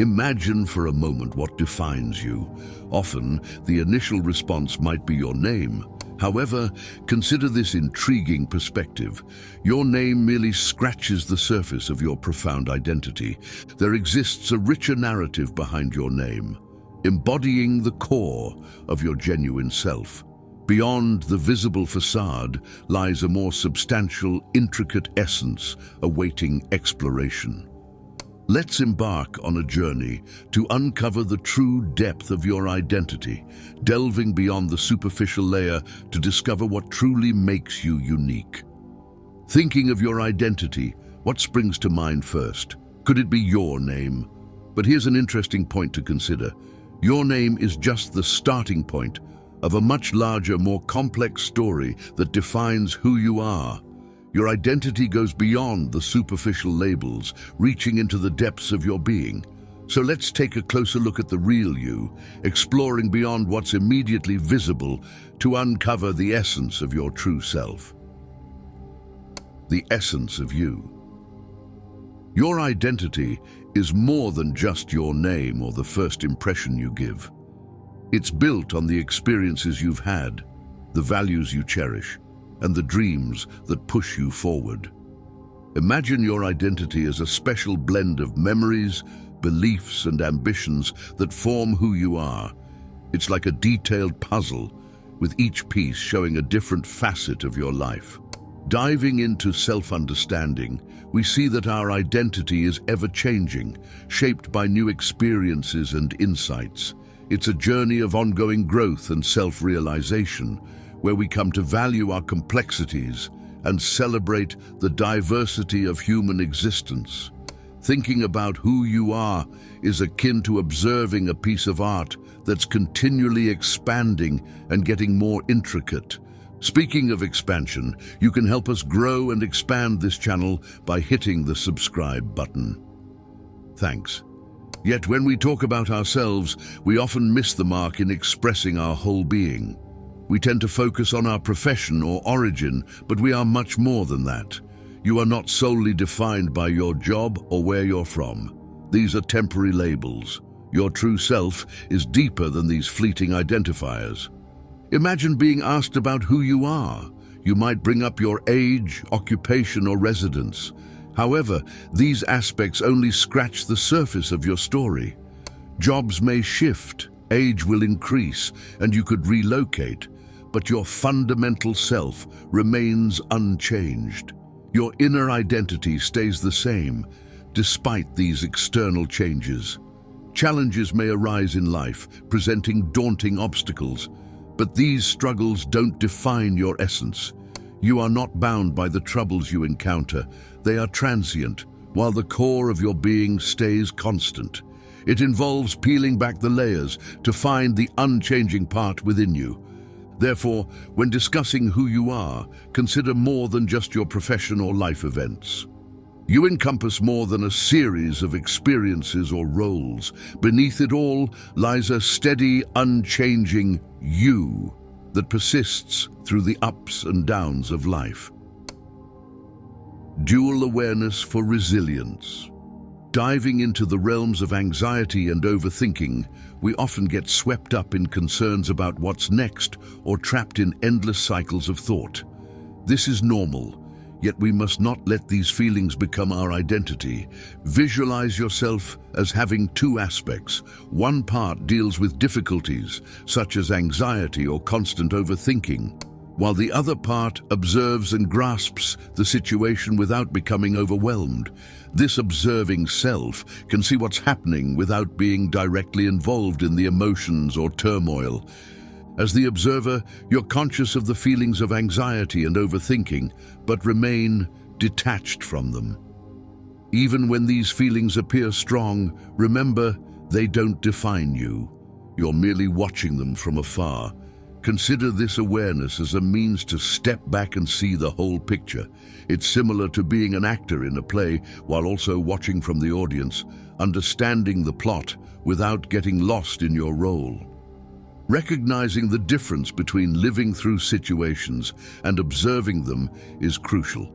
Imagine for a moment what defines you. Often, the initial response might be your name. However, consider this intriguing perspective. Your name merely scratches the surface of your profound identity. There exists a richer narrative behind your name, embodying the core of your genuine self. Beyond the visible facade lies a more substantial, intricate essence awaiting exploration. Let's embark on a journey to uncover the true depth of your identity, delving beyond the superficial layer to discover what truly makes you unique. Thinking of your identity, what springs to mind first? Could it be your name? But here's an interesting point to consider. Your name is just the starting point of a much larger, more complex story that defines who you are. Your identity goes beyond the superficial labels, reaching into the depths of your being. So let's take a closer look at the real you, exploring beyond what's immediately visible to uncover the essence of your true self. The essence of you. Your identity is more than just your name or the first impression you give. It's built on the experiences you've had, the values you cherish, and the dreams that push you forward. Imagine your identity as a special blend of memories, beliefs, and ambitions that form who you are. It's like a detailed puzzle, with each piece showing a different facet of your life. Diving into self-understanding, we see that our identity is ever-changing, shaped by new experiences and insights. It's a journey of ongoing growth and self-realization, where we come to value our complexities and celebrate the diversity of human existence. Thinking about who you are is akin to observing a piece of art that's continually expanding and getting more intricate. Speaking of expansion, you can help us grow and expand this channel by hitting the subscribe button. Thanks. Yet when we talk about ourselves, we often miss the mark in expressing our whole being. We tend to focus on our profession or origin, but we are much more than that. You are not solely defined by your job or where you're from. These are temporary labels. Your true self is deeper than these fleeting identifiers. Imagine being asked about who you are. You might bring up your age, occupation, or residence. However, these aspects only scratch the surface of your story. Jobs may shift, age will increase, and you could relocate, but your fundamental self remains unchanged. Your inner identity stays the same, despite these external changes. Challenges may arise in life, presenting daunting obstacles, but these struggles don't define your essence. You are not bound by the troubles you encounter. They are transient, while the core of your being stays constant. It involves peeling back the layers to find the unchanging part within you. Therefore, when discussing who you are, consider more than just your profession or life events. You encompass more than a series of experiences or roles. Beneath it all lies a steady, unchanging you that persists through the ups and downs of life. Dual awareness for resilience. Diving into the realms of anxiety and overthinking, we often get swept up in concerns about what's next or trapped in endless cycles of thought. This is normal, yet we must not let these feelings become our identity. Visualize yourself as having two aspects. One part deals with difficulties, such as anxiety or constant overthinking, while the other part observes and grasps the situation without becoming overwhelmed. This observing self can see what's happening without being directly involved in the emotions or turmoil. As the observer, you're conscious of the feelings of anxiety and overthinking, but remain detached from them. Even when these feelings appear strong, remember, they don't define you. You're merely watching them from afar. Consider this awareness as a means to step back and see the whole picture. It's similar to being an actor in a play while also watching from the audience, understanding the plot without getting lost in your role. Recognizing the difference between living through situations and observing them is crucial.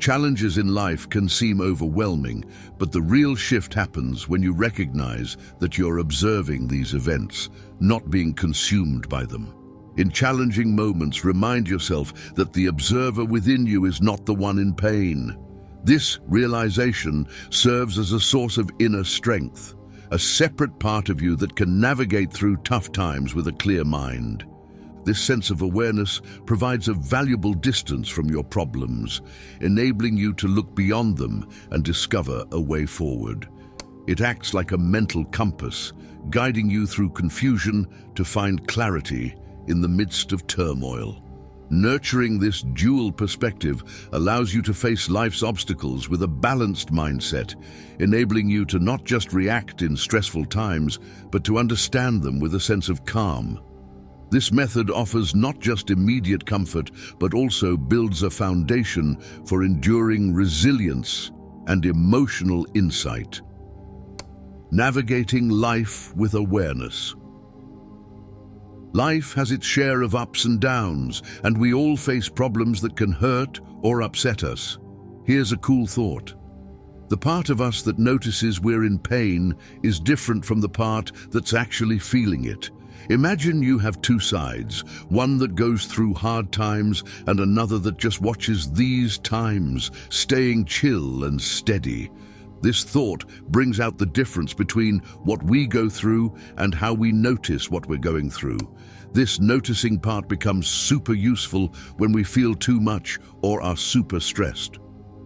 Challenges in life can seem overwhelming, but the real shift happens when you recognize that you're observing these events, not being consumed by them. In challenging moments, remind yourself that the observer within you is not the one in pain. This realization serves as a source of inner strength, a separate part of you that can navigate through tough times with a clear mind. This sense of awareness provides a valuable distance from your problems, enabling you to look beyond them and discover a way forward. It acts like a mental compass, guiding you through confusion to find clarity in the midst of turmoil. Nurturing this dual perspective allows you to face life's obstacles with a balanced mindset, enabling you to not just react in stressful times, but to understand them with a sense of calm. This method offers not just immediate comfort, but also builds a foundation for enduring resilience and emotional insight. Navigating life with awareness. Life has its share of ups and downs, and we all face problems that can hurt or upset us. Here's a cool thought. The part of us that notices we're in pain is different from the part that's actually feeling it. Imagine you have two sides, one that goes through hard times and another that just watches these times, staying chill and steady. This thought brings out the difference between what we go through and how we notice what we're going through. This noticing part becomes super useful when we feel too much or are super stressed.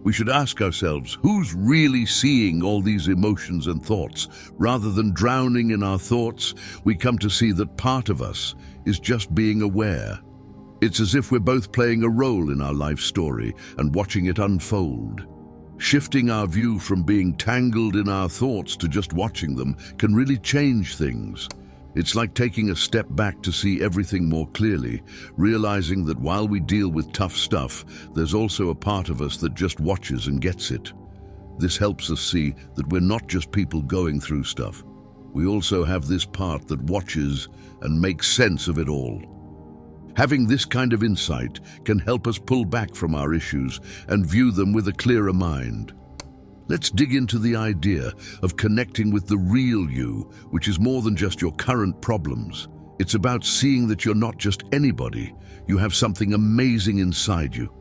We should ask ourselves, who's really seeing all these emotions and thoughts? Rather than drowning in our thoughts, we come to see that part of us is just being aware. It's as if we're both playing a role in our life story and watching it unfold. Shifting our view from being tangled in our thoughts to just watching them can really change things. It's like taking a step back to see everything more clearly, realizing that while we deal with tough stuff, there's also a part of us that just watches and gets it. This helps us see that we're not just people going through stuff. We also have this part that watches and makes sense of it all. Having this kind of insight can help us pull back from our issues and view them with a clearer mind. Let's dig into the idea of connecting with the real you, which is more than just your current problems. It's about seeing that you're not just anybody. You have something amazing inside you.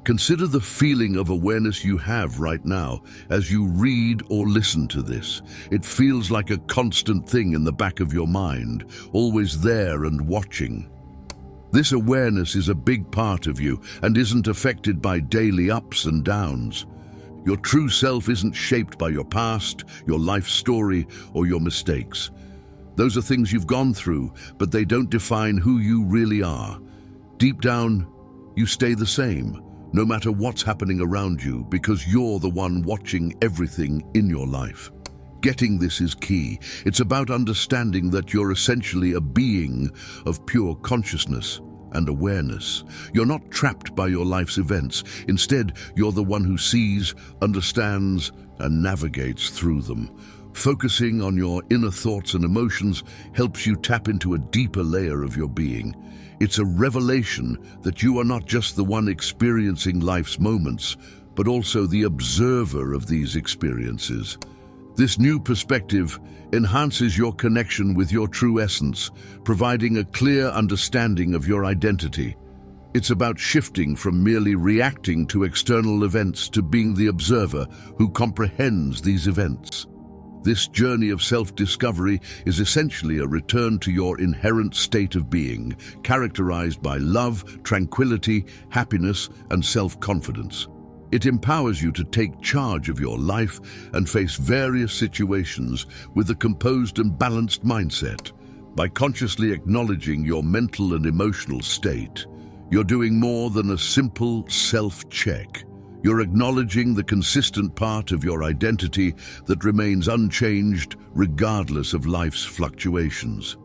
Consider the feeling of awareness you have right now as you read or listen to this. It feels like a constant thing in the back of your mind, always there and watching. This awareness is a big part of you and isn't affected by daily ups and downs. Your true self isn't shaped by your past, your life story, or your mistakes. Those are things you've gone through, but they don't define who you really are. Deep down, you stay the same, no matter what's happening around you, because you're the one watching everything in your life. Getting this is key. It's about understanding that you're essentially a being of pure consciousness and awareness. You're not trapped by your life's events. Instead, you're the one who sees, understands, and navigates through them. Focusing on your inner thoughts and emotions helps you tap into a deeper layer of your being. It's a revelation that you are not just the one experiencing life's moments, but also the observer of these experiences. This new perspective enhances your connection with your true essence, providing a clear understanding of your identity. It's about shifting from merely reacting to external events to being the observer who comprehends these events. This journey of self-discovery is essentially a return to your inherent state of being, characterized by love, tranquility, happiness, and self-confidence. It empowers you to take charge of your life and face various situations with a composed and balanced mindset. By consciously acknowledging your mental and emotional state, you're doing more than a simple self-check. You're acknowledging the consistent part of your identity that remains unchanged regardless of life's fluctuations.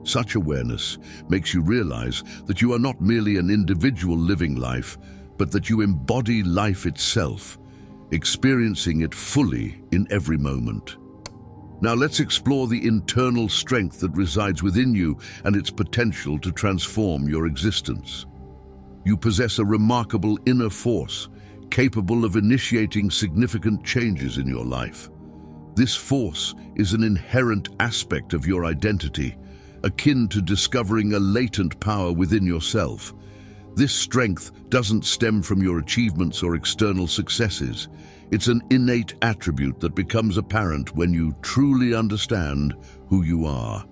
Such awareness makes you realize that you are not merely an individual living life, but that you embody life itself, experiencing it fully in every moment. Now let's explore the internal strength that resides within you and its potential to transform your existence. You possess a remarkable inner force, capable of initiating significant changes in your life. This force is an inherent aspect of your identity, akin to discovering a latent power within yourself. This strength doesn't stem from your achievements or external successes. It's an innate attribute that becomes apparent when you truly understand who you are.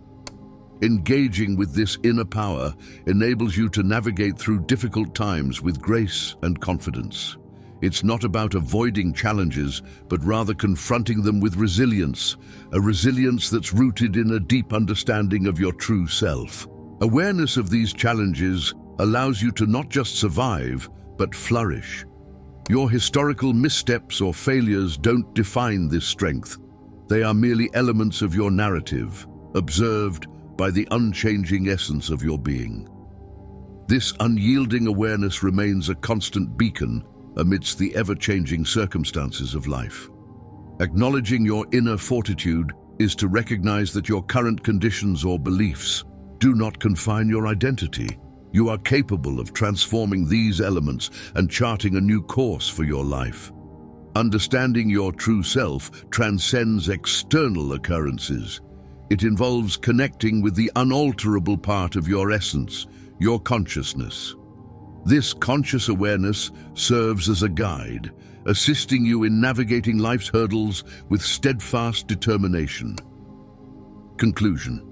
Engaging with this inner power enables you to navigate through difficult times with grace and confidence. It's not about avoiding challenges, but rather confronting them with resilience, a resilience that's rooted in a deep understanding of your true self. Awareness of these challenges allows you to not just survive, but flourish. Your historical missteps or failures don't define this strength. They are merely elements of your narrative, observed by the unchanging essence of your being. This unyielding awareness remains a constant beacon amidst the ever-changing circumstances of life. Acknowledging your inner fortitude is to recognize that your current conditions or beliefs do not confine your identity. You are capable of transforming these elements and charting a new course for your life. Understanding your true self transcends external occurrences. It involves connecting with the unalterable part of your essence, your consciousness. This conscious awareness serves as a guide, assisting you in navigating life's hurdles with steadfast determination. Conclusion.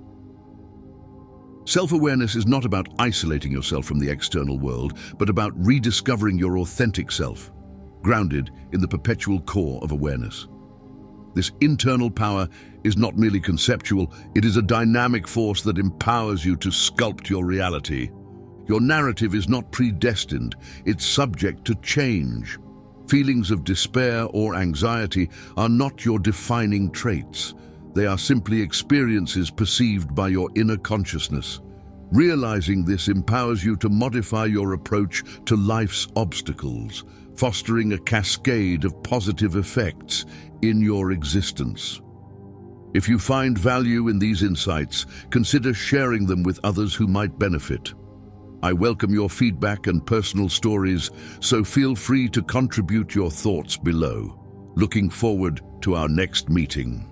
Self-awareness is not about isolating yourself from the external world, but about rediscovering your authentic self, grounded in the perpetual core of awareness. This internal power is not merely conceptual, it is a dynamic force that empowers you to sculpt your reality. Your narrative is not predestined, it's subject to change. Feelings of despair or anxiety are not your defining traits. They are simply experiences perceived by your inner consciousness. Realizing this empowers you to modify your approach to life's obstacles, fostering a cascade of positive effects in your existence. If you find value in these insights, consider sharing them with others who might benefit. I welcome your feedback and personal stories, so feel free to contribute your thoughts below. Looking forward to our next meeting.